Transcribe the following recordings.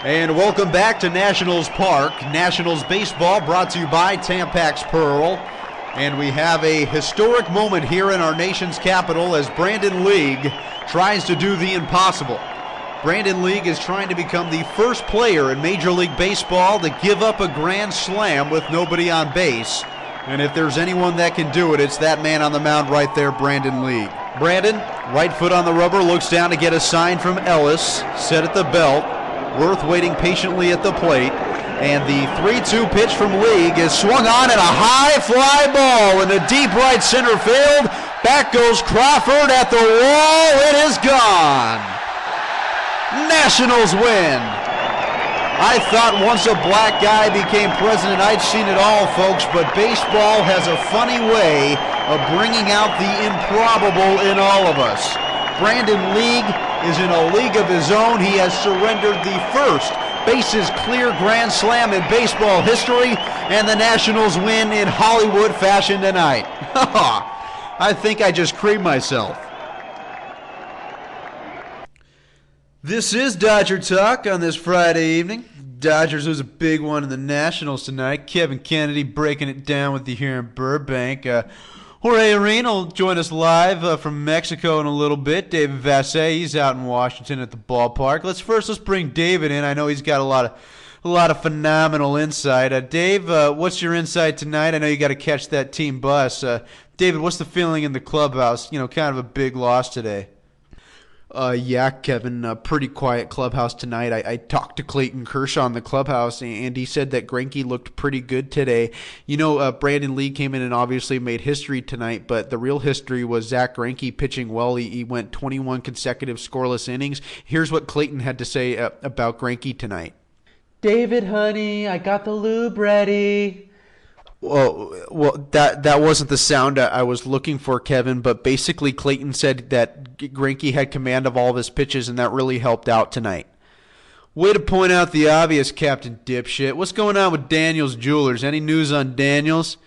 And welcome back to Nationals Park. Nationals baseball brought to you by Tampax Pearl. And we have a historic moment here in our nation's capital as Brandon League tries to do the impossible. Brandon League is trying to become the first player in Major League Baseball to give up a grand slam with nobody on base. And if there's anyone that can do it, it's that man on the mound right there, Brandon League. Brandon, right foot on the rubber, looks down to get a sign from Ellis, set at the belt. Worth waiting patiently at the plate. And the 3-2 pitch from League is swung on at a high fly ball in the deep right center field. Back goes Crawford at the wall. It is gone. Nationals win. I thought once a black guy became president, I'd seen it all, folks, but baseball has a funny way of bringing out the improbable in all of us. Brandon League is in a league of his own. He has surrendered the first bases clear grand slam in baseball history, and the Nationals win in Hollywood fashion tonight. I think I just creamed myself. This is Dodger Talk on this Friday evening. Dodgers was a big one in the Nationals tonight. Kevin Kennedy breaking it down with you here in Burbank. Jorge will join us live from Mexico in a little bit. David Vasseh, he's out in Washington at the ballpark. Let's bring David in. I know he's got a lot of phenomenal insight. Dave, what's your insight tonight? I know you got to catch that team bus. David, what's the feeling in the clubhouse? You know, kind of a big loss today. Yeah, Kevin, pretty quiet clubhouse tonight. I talked to Clayton Kershaw in the clubhouse, and he said that Greinke looked pretty good today. You know, Brandon League came in and obviously made history tonight, but the real history was Zack Greinke pitching well. He went 21 consecutive scoreless innings. Here's what Clayton had to say about Greinke tonight. David, honey, I got the lube ready. Well, that wasn't the sound I was looking for, Kevin, but basically Clayton said that Greinke had command of all of his pitches, and that really helped out tonight. Way to point out the obvious, Captain Dipshit. What's going on with Daniels Jewelers? Any news on Daniels?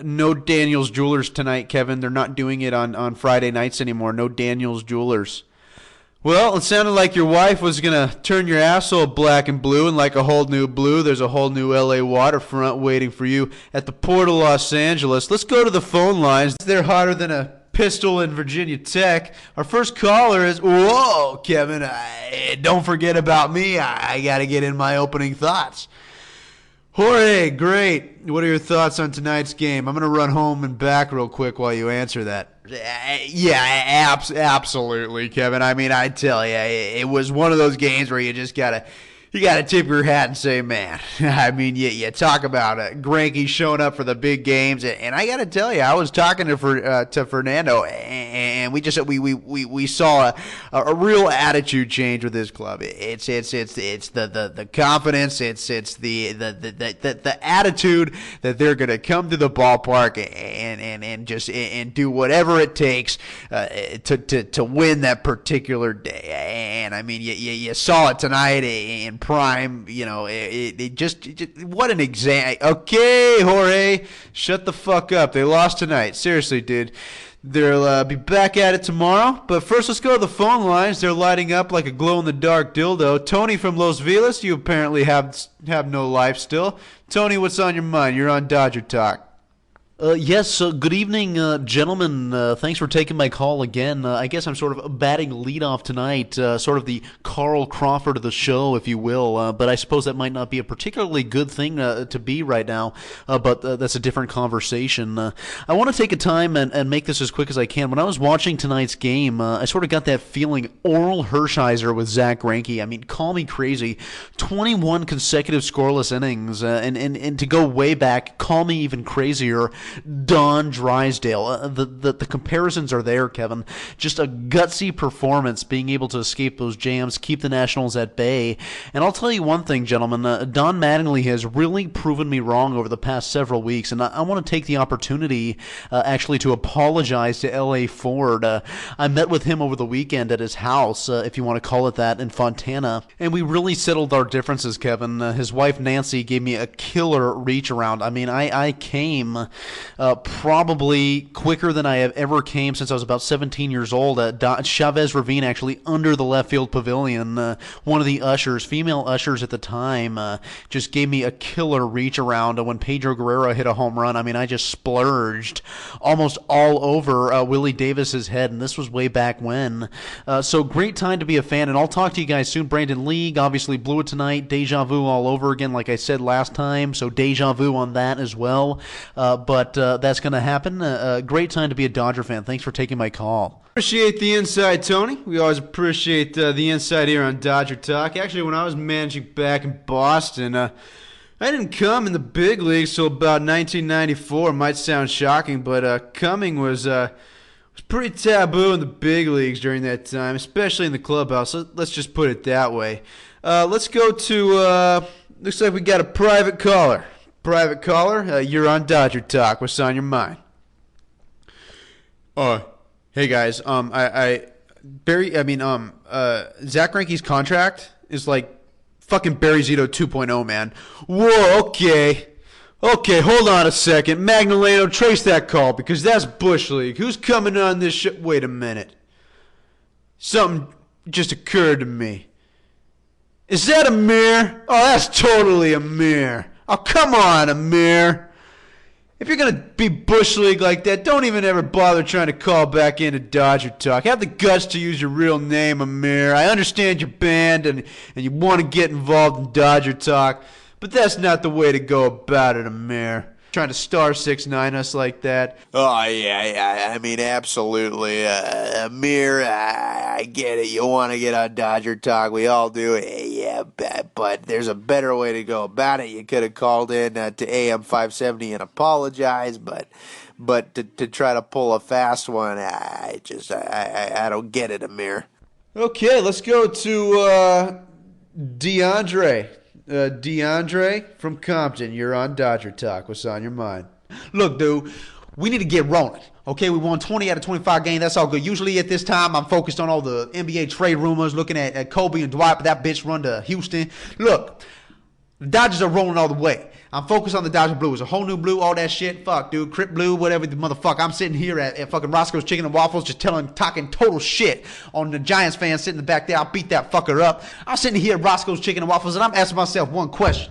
No Daniels Jewelers tonight, Kevin. They're not doing it on Friday nights anymore. No Daniels Jewelers. Well, it sounded like your wife was going to turn your asshole black and blue, and like a whole new blue, there's a whole new L.A. waterfront waiting for you at the Port of Los Angeles. Let's go to the phone lines. They're hotter than a pistol in Virginia Tech. Our first caller is, whoa, Kevin, don't forget about me. I got to get in my opening thoughts. Jorge, great. What are your thoughts on tonight's game? I'm going to run home and back real quick while you answer that. Yeah, absolutely, Kevin. I mean, I tell you, it was one of those games where you just gotta tip your hat and say, man. I mean, you talk about Greinke showing up for the big games, and I gotta tell you, I was talking to Fernando, and we saw a real attitude change with this club. It's the confidence, it's the attitude that they're gonna come to the ballpark and do whatever it takes to win that particular day. And I mean, you saw it tonight in prime. You know, it just what an example. Okay, Jorge, shut the fuck up. They lost tonight. Seriously, dude. They'll be back at it tomorrow. But first, let's go to the phone lines. They're lighting up like a glow-in-the-dark dildo. Tony from Los Feliz, you apparently have no life still. Tony, what's on your mind? You're on Dodger Talk. Yes, good evening, gentlemen. Thanks for taking my call again. I guess I'm sort of batting leadoff tonight, sort of the Carl Crawford of the show, if you will. But I suppose that might not be a particularly good thing to be right now, but that's a different conversation. I want to take a time and make this as quick as I can. When I was watching tonight's game, I sort of got that feeling Oral Hershiser with Zack Greinke. I mean, call me crazy. 21 consecutive scoreless innings, and to go way back, call me even crazier. Don Drysdale. The comparisons are there, Kevin. Just a gutsy performance, being able to escape those jams, keep the Nationals at bay. And I'll tell you one thing, gentlemen. Don Mattingly has really proven me wrong over the past several weeks, and I want to take the opportunity actually to apologize to L.A. Ford. I met with him over the weekend at his house, if you want to call it that, in Fontana, and we really settled our differences, Kevin. His wife, Nancy, gave me a killer reach around. I mean, I came probably quicker than I have ever came since I was about 17 years old. Chavez Ravine actually under the left field pavilion. One of the ushers, female ushers at the time, just gave me a killer reach around when Pedro Guerrero hit a home run. I mean, I just splurged almost all over Willie Davis's head, and this was way back when. So great time to be a fan, and I'll talk to you guys soon. Brandon League obviously blew it tonight. Deja vu all over again, like I said last time. So deja vu on that as well. But that's going to happen. Great time to be a Dodger fan. Thanks for taking my call. Appreciate the insight, Tony. We always appreciate the insight here on Dodger Talk. Actually, when I was managing back in Boston, I didn't come in the big leagues till about 1994. It might sound shocking, but coming was pretty taboo in the big leagues during that time, especially in the clubhouse. Let's just put it that way. Let's go to, looks like we got a private caller. Private caller, you're on Dodger Talk. What's on your mind? Hey guys, Zach Greinke's contract is like fucking Barry Zito 2.0, man. Whoa, okay. Okay, hold on a second. Magnolano, trace that call because that's Bush League. Who's coming on this show? Wait a minute. Something just occurred to me. Is that Amir? Oh, that's totally Amir. Oh, come on, Amir. If you're going to be Bush League like that, don't even ever bother trying to call back into Dodger Talk. Have the guts to use your real name, Amir. I understand your band and you want to get involved in Dodger Talk, but that's not the way to go about it, Amir. Trying to star 6ix9ine us like that. Oh, yeah. I mean, absolutely. Amir, I get it. You want to get on Dodger Talk. We all do. Yeah, but there's a better way to go about it. You could have called in to AM 570 and apologized, but to try to pull a fast one, I don't get it, Amir. Okay, let's go to DeAndre. DeAndre from Compton, you're on Dodger Talk. What's on your mind? Look, dude, we need to get rolling. Okay, we won 20 out of 25 games. That's all good. Usually at this time, I'm focused on all the NBA trade rumors, looking at Kobe and Dwight, but that bitch run to Houston. Look, the Dodgers are rolling all the way. I'm focused on the Dodger Blue. It's a whole new blue, all that shit. Fuck, dude. Crip Blue, whatever the motherfucker. I'm sitting here at fucking Roscoe's Chicken and Waffles just talking total shit on the Giants fans sitting in the back there. I'll beat that fucker up. I'm sitting here at Roscoe's Chicken and Waffles, and I'm asking myself one question.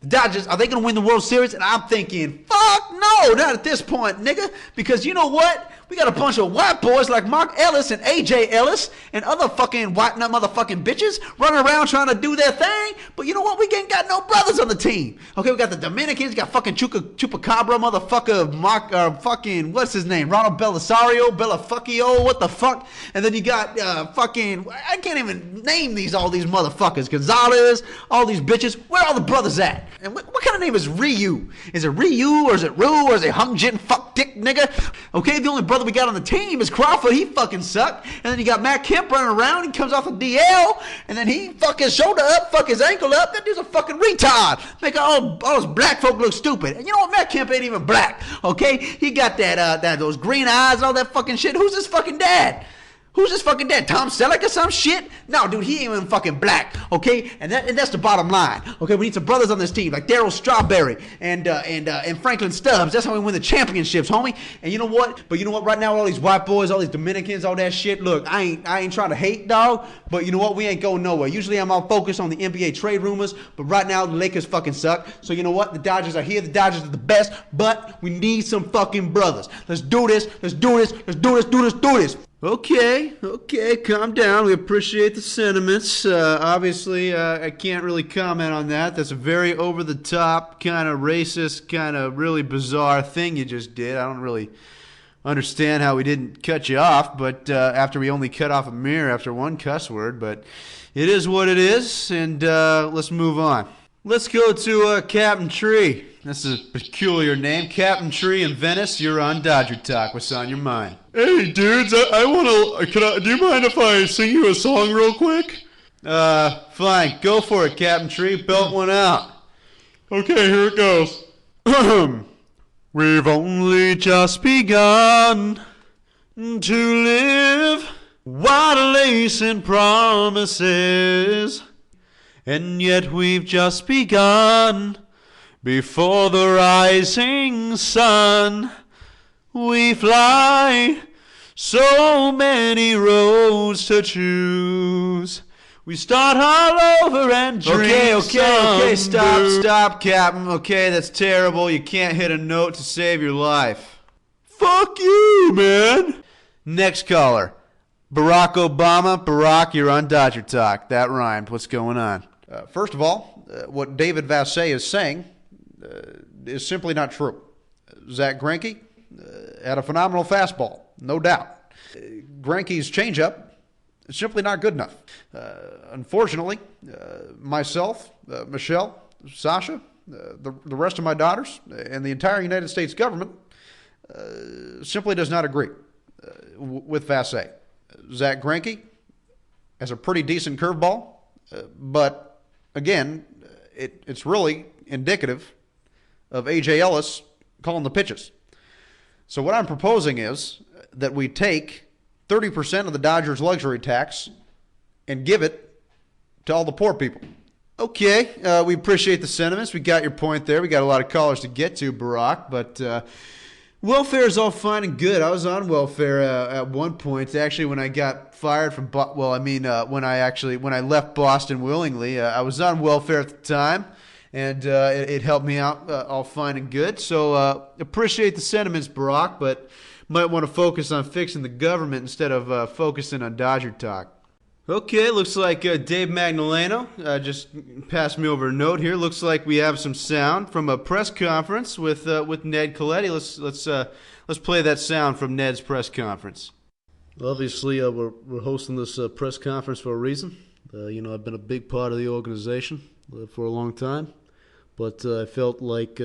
The Dodgers, are they going to win the World Series? And I'm thinking, fuck no, not at this point, nigga. Because you know what? We got a bunch of white boys like Mark Ellis and AJ Ellis and other fucking white nut motherfucking bitches running around trying to do their thing. But you know what? We ain't got no brothers on the team. Okay, we got the Dominicans, got fucking Chupacabra, motherfucker, Mark, fucking, what's his name? Ronald Belisario, what the fuck? And then you got fucking, I can't even name all these motherfuckers. Gonzalez, all these bitches. Where are all the brothers at? And what kind of name is Ryu? Is it Ryu or is it Rue or is it Hung Jin fuck dick nigga? Okay, the only brother we got on the team is Crawford. He fucking sucked. And then you got Matt Kemp running around. He comes off a DL. And then he fuck his shoulder up, fuck his ankle up. That dude's a fucking retard. Make all those black folk look stupid. And you know what? Matt Kemp ain't even black. Okay? He got those green eyes and all that fucking shit. Who's his fucking dad? Who's this fucking dad? Tom Selleck or some shit? No, dude, he ain't even fucking black, okay? And that's the bottom line, okay? We need some brothers on this team, like Darryl Strawberry and Franklin Stubbs. That's how we win the championships, homie. And you know what? But you know what? Right now, all these white boys, all these Dominicans, all that shit. Look, I ain't trying to hate, dog. But you know what? We ain't going nowhere. Usually, I'm all focused on the NBA trade rumors. But right now, the Lakers fucking suck. So you know what? The Dodgers are here. The Dodgers are the best. But we need some fucking brothers. Let's do this. Let's do this. Let's do this. Do this. Okay, calm down. We appreciate the sentiments. Obviously, I can't really comment on that. That's a very over-the-top, kind of racist, kind of really bizarre thing you just did. I don't really understand how we didn't cut you off, but after we only cut off Amir after one cuss word, but it is what it is, and let's move on. Let's go to Captain Tree. This is a peculiar name. Captain Tree in Venice, you're on Dodger Talk. What's on your mind? Hey, dudes, do you mind if I sing you a song real quick? Fine. Go for it, Captain Tree. Belt one out. Okay, here it goes. We've only just begun to live while lacing promises, and yet we've just begun Before the rising sun, we fly. So many roads to choose. We start all over and drink Okay, stop, Captain. Okay, that's terrible. You can't hit a note to save your life. Fuck you, man. Next caller. Barack Obama. Barack, you're on Dodger Talk. That rhymed. What's going on? First of all, what David Vasseh is saying is simply not true. Zach Greinke had a phenomenal fastball, no doubt. Greinke's changeup is simply not good enough. Unfortunately, myself, Michelle, Sasha, the rest of my daughters, and the entire United States government simply does not agree with Vasseh. Zach Greinke has a pretty decent curveball, but again, it's really indicative of A.J. Ellis calling the pitches. So what I'm proposing is that we take 30% of the Dodgers' luxury tax and give it to all the poor people. Okay, we appreciate the sentiments. We got your point there. We got a lot of callers to get to, Barack, but welfare is all fine and good. I was on welfare at one point. Actually, when I got fired from, when I left Boston willingly, I was on welfare at the time, and it helped me out all fine and good. So appreciate the sentiments, Barack, but might want to focus on fixing the government instead of focusing on Dodger Talk. Okay, looks like Dave Magnolano just passed me over a note here. Looks like we have some sound from a press conference with Ned Colletti. Let's play that sound from Ned's press conference. Obviously, we're hosting this press conference for a reason. I've been a big part of the organization for a long time, but I felt like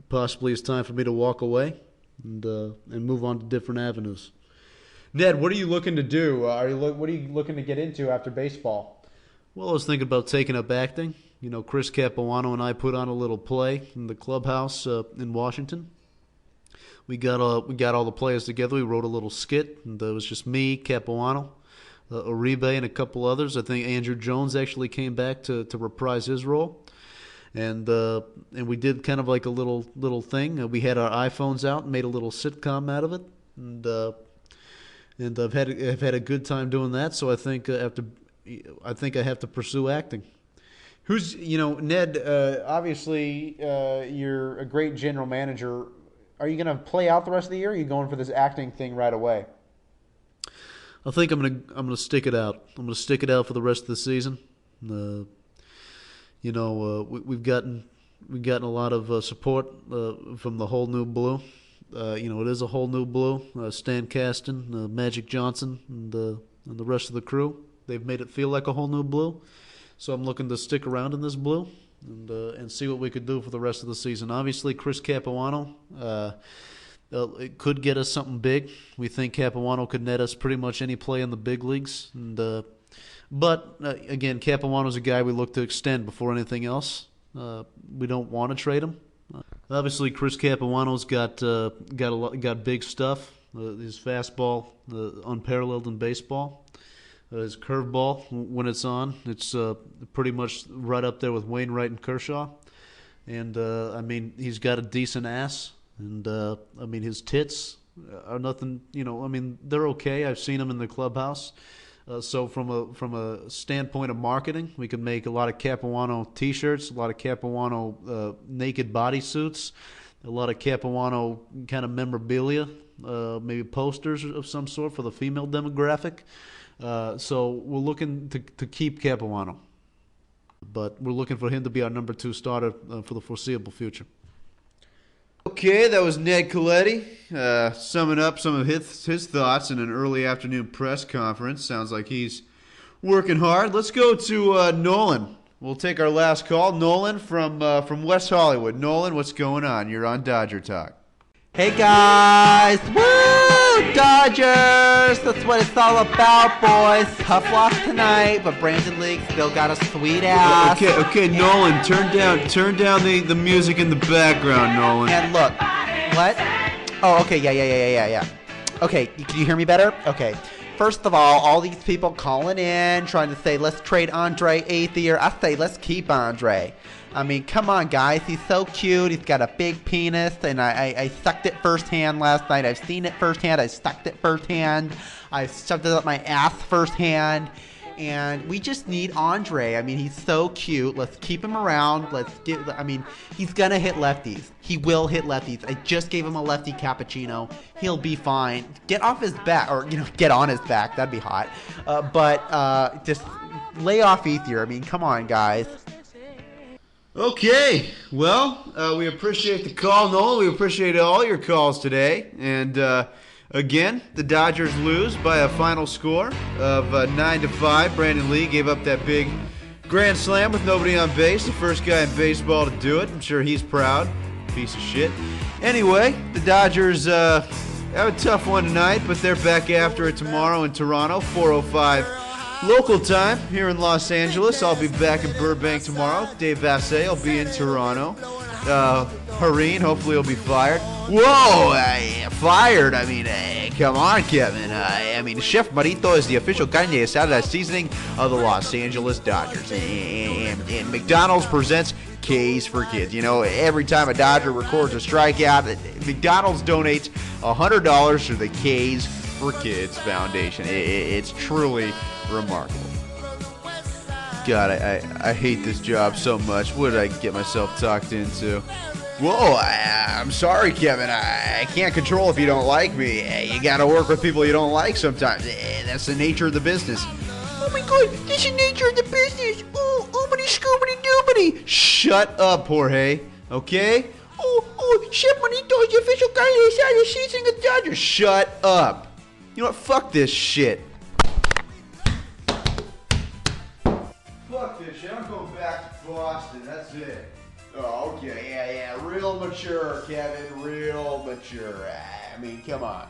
possibly it's time for me to walk away and move on to different avenues. Ned, what are you looking to do? What are you looking to get into after baseball? Well, I was thinking about taking up acting. Chris Capuano and I put on a little play in the clubhouse in Washington. We got all the players together. We wrote a little skit, and it was just me, Capuano, Uribe, and a couple others. I think Andrew Jones actually came back to reprise his role, and we did kind of like a little thing. We had our iPhones out and made a little sitcom out of it, and I've had a good time doing that. So I think I have to pursue acting. Ned, obviously you're a great general manager. Are you going to play out the rest of the year, or are you going for this acting thing right away? I think I'm gonna stick it out. I'm gonna stick it out for the rest of the season. We've gotten a lot of support from the whole new blue. It is a whole new blue. Stan Kasten, Magic Johnson, and the rest of the crew. They've made it feel like a whole new blue. So I'm looking to stick around in this blue and see what we could do for the rest of the season. Obviously, Chris Capuano, it could get us something big. We think Capuano could net us pretty much any play in the big leagues. But again, Capuano's a guy we look to extend before anything else. We don't want to trade him. Obviously, Chris Capuano's got big stuff. His fastball, unparalleled in baseball. His curveball, when it's on, it's pretty much right up there with Wainwright and Kershaw. And he's got a decent ass. And his tits are nothing. They're okay. I've seen him in the clubhouse. So from a standpoint of marketing, we could make a lot of Capuano T-shirts, a lot of Capuano naked bodysuits, a lot of Capuano kind of memorabilia, maybe posters of some sort for the female demographic. So we're looking to keep Capuano, but we're looking for him to be our number 2 starter for the foreseeable future. Okay, that was Ned Colletti summing up some of his thoughts in an early afternoon press conference. Sounds like he's working hard. Let's go to Nolan. We'll take our last call. Nolan from West Hollywood. Nolan, what's going on? You're on Dodger Talk. Hey guys! Woo! Dodgers! That's what it's all about, boys. Tough loss tonight, but Brandon League still got a sweet ass. Okay, Nolan, turn down the music in the background, Nolan. And look, what? Oh, okay, yeah. Okay, can you hear me better? Okay. First of all these people calling in, trying to say, let's trade Andre 8th year. I say, let's keep Andre. I mean, come on, guys. He's so cute. He's got a big penis, and I sucked it firsthand last night. I've seen it firsthand. I sucked it firsthand. I shoved it up my ass firsthand. And we just need Andre. I mean, he's so cute. Let's keep him around. I mean, he's going to hit lefties. He will hit lefties. I just gave him a lefty cappuccino. He'll be fine. Get off his back, or, get on his back. That'd be hot. But just lay off Ether. I mean, come on, guys. Okay, well, we appreciate the call, Noel. We appreciate all your calls today. And again, the Dodgers lose by a final score of 9-5. Brandon Lee gave up that big grand slam with nobody on base. The first guy in baseball to do it. I'm sure he's proud. Piece of shit. Anyway, the Dodgers have a tough one tonight, but they're back after it tomorrow in Toronto, 4:05. Local time here in Los Angeles. I'll be back in Burbank tomorrow. Dave Vasseh will be in Toronto. Jarrin, hopefully he'll be fired. Whoa, fired? I mean, come on, Kevin. I mean, Chef Marito is the official carne asada seasoning of the Los Angeles Dodgers. And McDonald's presents K's for Kids. Every time a Dodger records a strikeout, McDonald's donates $100 to the K's for Kids Foundation. It's truly remarkable. God, I hate this job so much. What did I get myself talked into? Whoa, I'm sorry, Kevin. I can't control if you don't like me. You gotta work with people you don't like sometimes. That's the nature of the business. Oh my God, that's the nature of the business. Oh, oomity scoobity doobity. Shut up, Jorge. Okay? Oh, Chef Manito is the official guy who decided to seasoning the Dodgers. Shut up. You know what? Fuck this shit. Fuck this shit. I'm going back to Boston. That's it. Oh, okay. Yeah. Real mature, Kevin. Real mature. I mean, come on.